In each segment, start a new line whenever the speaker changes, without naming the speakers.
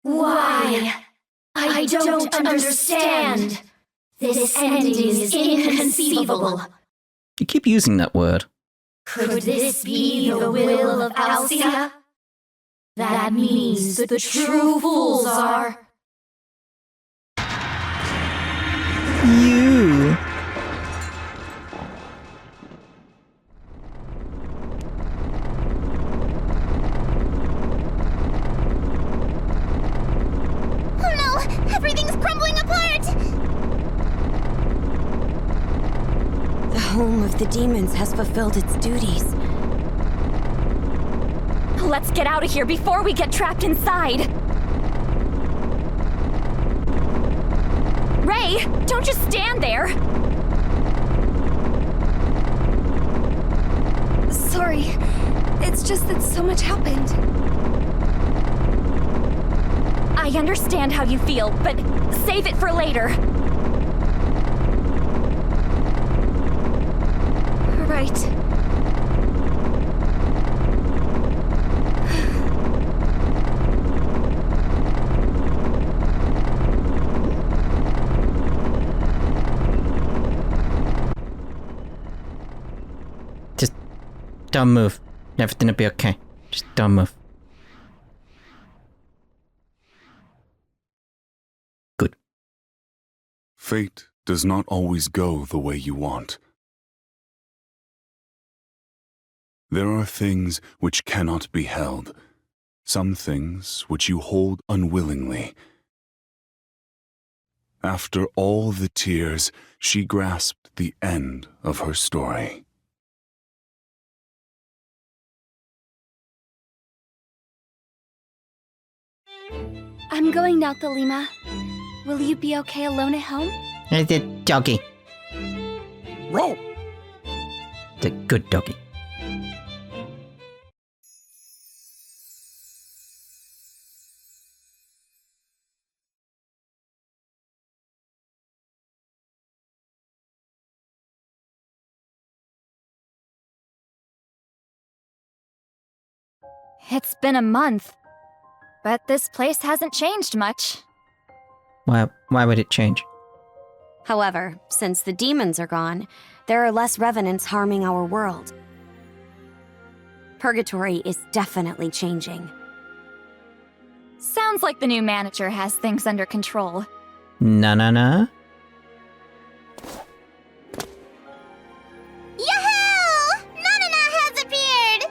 Why? I don't understand. This ending is inconceivable.
You keep using that word.
Could this be the will of Alcea? That means the true fools are...
You.
Oh no! Everything's crumbling apart!
The home of the demons has fulfilled its duties.
Let's get out of here before we get trapped inside! Ray, don't just stand there!
Sorry, it's just that so much happened.
I understand how you feel, but save it for later.
Right.
Just don't move. Everything will be okay. Just don't move. Good.
Fate does not always go the way you want. There are things which cannot be held, some things which you hold unwillingly. After all the tears, she grasped the end of her story.
I'm going now, Thelema. Will you be okay alone at home?
It's a doggy.
Roll!
It's a good doggy.
It's been a month, but this place hasn't changed much.
Why would it change?
However, since the demons are gone, there are less revenants harming our world. Purgatory is definitely changing.
Sounds like the new manager has things under control.
Na.
Yahoo! Nanana has appeared!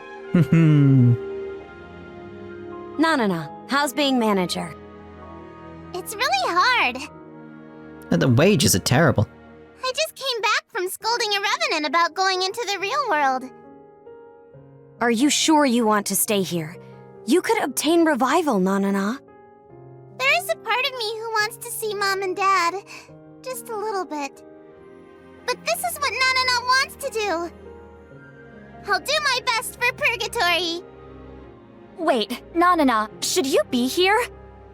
Nanana, how's being manager?
It's really hard.
The wages are terrible.
I just came back from scolding a revenant about going into the real world.
Are you sure you want to stay here? You could obtain revival, Nanana.
There is a part of me who wants to see Mom and Dad. Just a little bit. But this is what Nanana wants to do. I'll do my best for Purgatory.
Wait, Nanana, should you be here?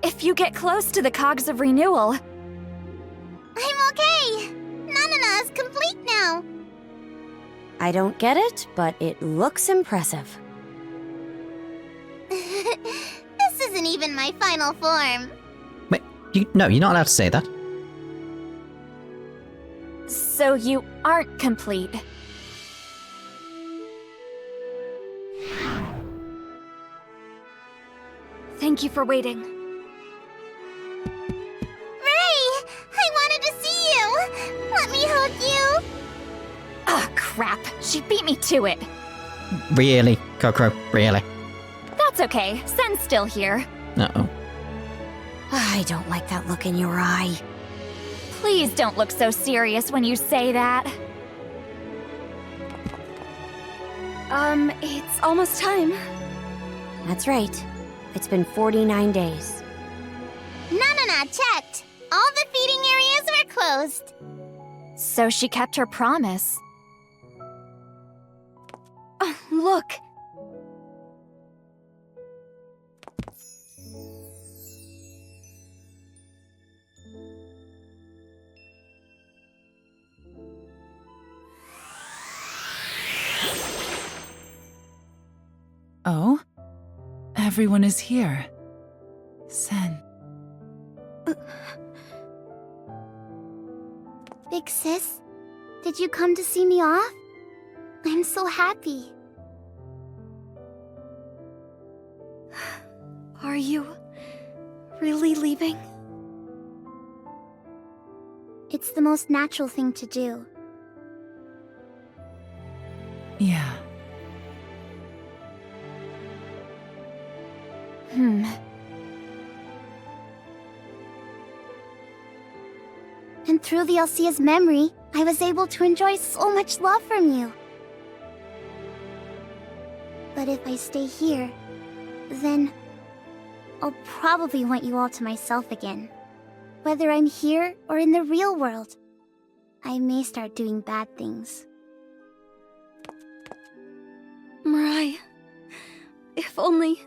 If you get close to the cogs of renewal.
I'm okay. Nanana is complete now.
I don't get it, but it looks impressive.
This isn't even my final form.
Wait, no, you're not allowed to say that.
So you aren't complete.
Thank you for waiting.
Ray! I wanted to see you! Let me hug you!
Ah, crap. She beat me to it.
Really, Kokoro, really.
That's okay. Sen's still here.
Uh-oh.
I don't like that look in your eye.
Please don't look so serious when you say that.
It's almost time.
That's right. It's been 49 days.
Nanana checked. All the feeding areas were closed.
So she kept her promise.
Oh, look.
Oh? Everyone is here. Sen.
big sis. Did you come to see me off? I'm so happy.
Are you really leaving?
It's the most natural thing to do.
Yeah.
And through the Alcea's memory, I was able to enjoy so much love from you. But if I stay here, then I'll probably want you all to myself again. Whether I'm here or in the real world, I may start doing bad things.
Mirai, if only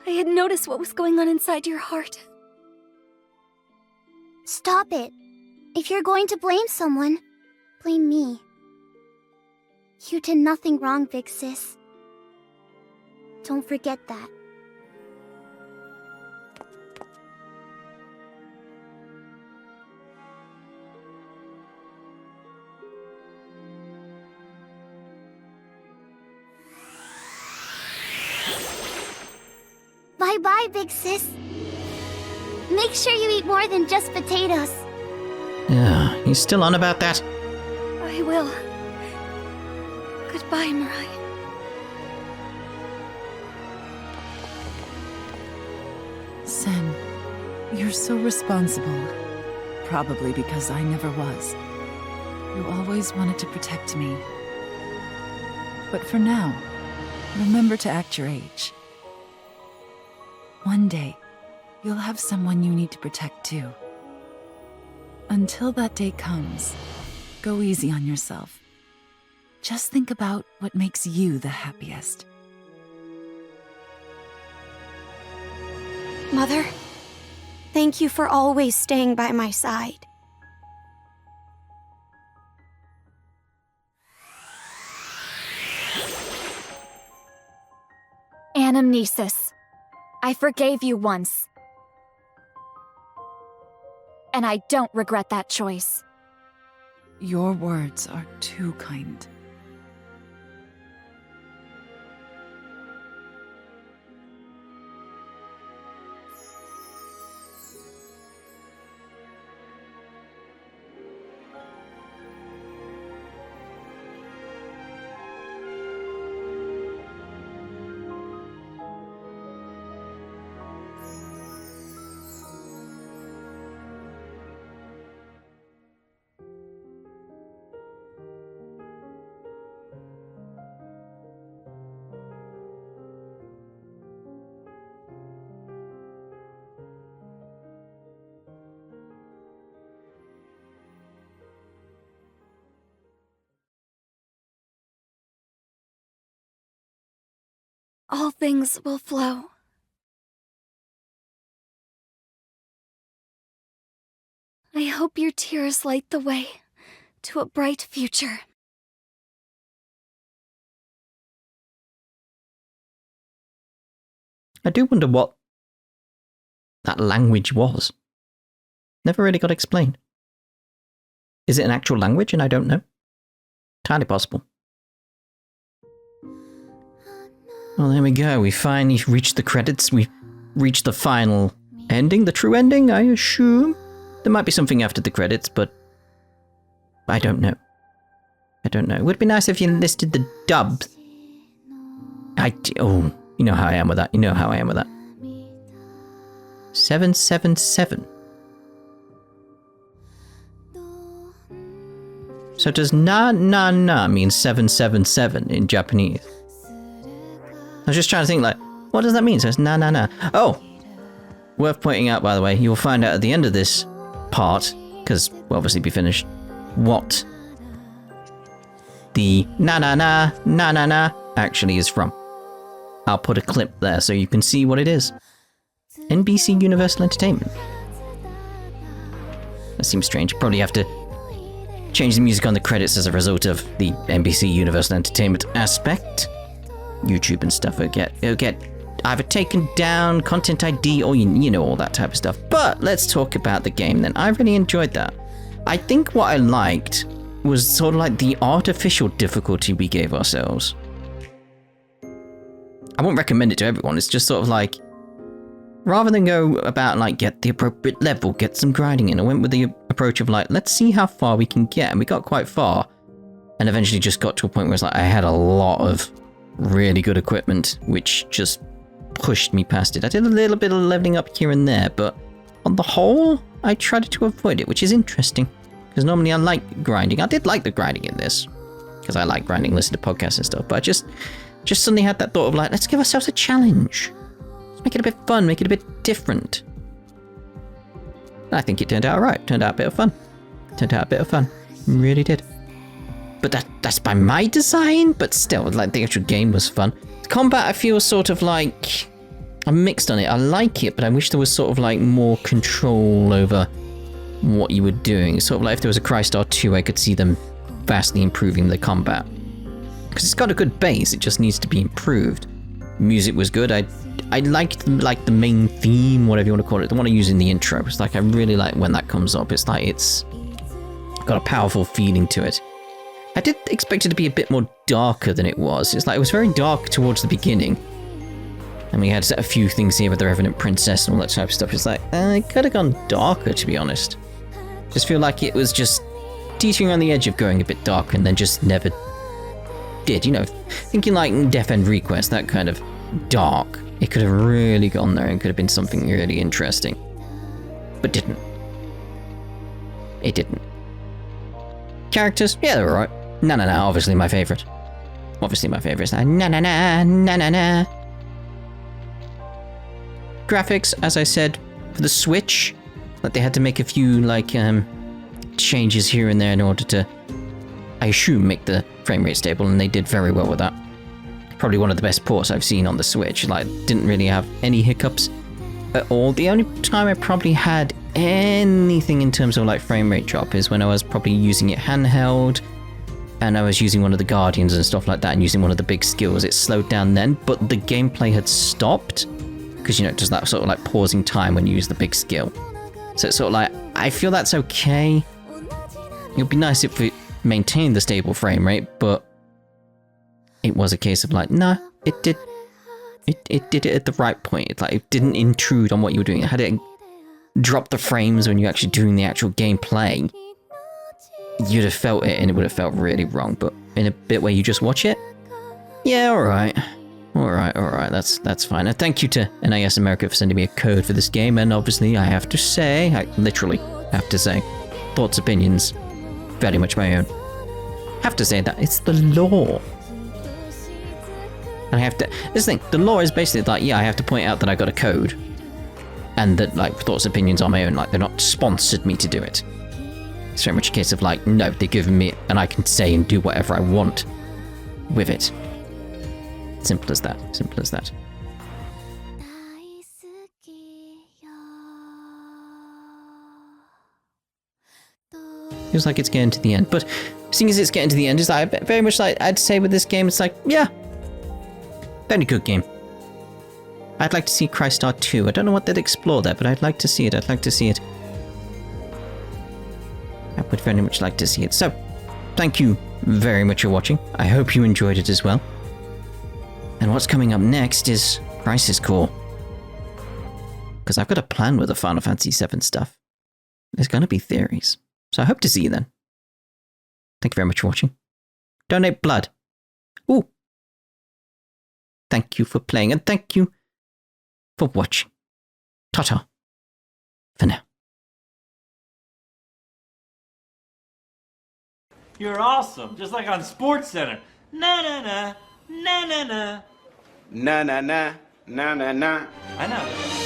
I had noticed what was going on inside your heart.
Stop it. If you're going to blame someone, blame me. You did nothing wrong, big sis. Don't forget that. Bye-bye, big sis. Make sure you eat more than just potatoes.
Yeah, he's still on about that?
I will. Goodbye, Mirai.
Sen, you're so responsible. Probably because I never was. You always wanted to protect me. But for now, remember to act your age. One day, you'll have someone you need to protect too. Until that day comes, go easy on yourself. Just think about what makes you the happiest.
Mother, thank you for always staying by my side.
Anamnesis. I forgave you once. And I don't regret that choice.
Your words are too kind.
All things will flow. I hope your tears light the way to a bright future.
I do wonder what that language was. Never really got explained. Is it an actual language and I don't know? Entirely possible. Well, there we go. We finally reached the credits. We reached the final ending, the true ending, I assume. There might be something after the credits, but I don't know. I don't know. It would be nice if you listed the dubs. Oh, you know how I am with that. You know how I am with that. 777. So does na na na mean 777 in Japanese? I was just trying to think, like, what does that mean? So it's na na na. Oh! Worth pointing out, by the way, you will find out at the end of this part, because we'll obviously be finished, what the na na na na na na actually is from. I'll put a clip there so you can see what it is. NBC Universal Entertainment. That seems strange. Probably have to change the music on the credits as a result of the NBC Universal Entertainment aspect. YouTube and stuff will get either taken down, content ID, or you know, all that type of stuff. But let's talk about the game then. I really enjoyed that. I think what I liked was sort of like the artificial difficulty we gave ourselves. I won't recommend it to everyone. It's just sort of like, rather than go about like get the appropriate level, get some grinding in, I went with the approach of like, let's see how far we can get. And we got quite far and eventually just got to a point where it's like I had a lot of really good equipment, which just pushed me past it. I did a little bit of leveling up here and there, but on the whole, I tried to avoid it, which is interesting. Because normally I like grinding. I did like the grinding in this, because I like grinding, listen to podcasts and stuff. But I just suddenly had that thought of like, let's give ourselves a challenge. Let's make it a bit fun, make it a bit different. And I think it turned out alright. Turned out a bit of fun. Really did. But that's by my design, but still, like, the actual game was fun. Combat, I feel sort of like I'm mixed on it. I like it, but I wish there was sort of like more control over what you were doing. Sort of like if there was a CRYSTAR 2, I could see them vastly improving the combat. Because it's got a good base, it just needs to be improved. Music was good. I liked like the main theme, whatever you want to call it, the one I use in the intro. It's like I really like when that comes up. It's like it's got a powerful feeling to it. I did expect it to be a bit more darker than it was. It's like it was very dark towards the beginning. And we had a few things here with the Revenant Princess and all that type of stuff. It's like, it could have gone darker, to be honest. Just feel like it was just teetering on the edge of going a bit darker and then just never did. You know, thinking like Death End Request, that kind of dark. It could have really gone there and could have been something really interesting. But didn't. It didn't. Characters, yeah, they were alright. No, obviously my favourite. Obviously my favourite is na. Graphics, as I said, for the Switch, like they had to make a few like changes here and there in order to, I assume, make the frame rate stable, and they did very well with that. Probably one of the best ports I've seen on the Switch. Like, didn't really have any hiccups at all. The only time I probably had anything in terms of like frame rate drop is when I was probably using it handheld and I was using one of the Guardians and stuff like that and using one of the big skills. It slowed down then, but the gameplay had stopped because, you know, it does that sort of like pausing time when you use the big skill. So it's sort of like, I feel that's okay. It would be nice if we maintained the stable frame rate, but it was a case of like, nah, it did it at the right point. It's like it didn't intrude on what you were doing. It had it drop the frames when you're actually doing the actual gameplay. You'd have felt it and it would have felt really wrong, but in a bit where you just watch it, yeah, alright, that's fine. And thank you to NIS America for sending me a code for this game, and obviously I have to say, I literally have to say, thoughts, opinions, very much my own. Have to say that it's the lore. And I have to, this thing, the lore is basically like, yeah, I have to point out that I got a code. And that, like, thoughts, opinions on my own, like, they're not sponsored me to do it. It's very much a case of, like, no, they're giving me, and I can say and do whatever I want with it. Simple as that, simple as that. Feels like it's getting to the end, but seeing as it's getting to the end, it's like, very much like, I'd say with this game, it's like, yeah, very good game. I'd like to see CRYSTAR 2. I don't know what they'd explore there, but I'd like to see it. I would very much like to see it. So, thank you very much for watching. I hope you enjoyed it as well. And what's coming up next is Crisis Core. Because I've got a plan with the Final Fantasy VII stuff. There's going to be theories. So I hope to see you then. Thank you very much for watching. Donate blood. Ooh. Thank you for playing, and thank you for watching. Ta-ta. For now.
You're awesome, just like on SportsCenter. Na-na-na, na-na-na.
Na-na-na, na-na-na.
I know.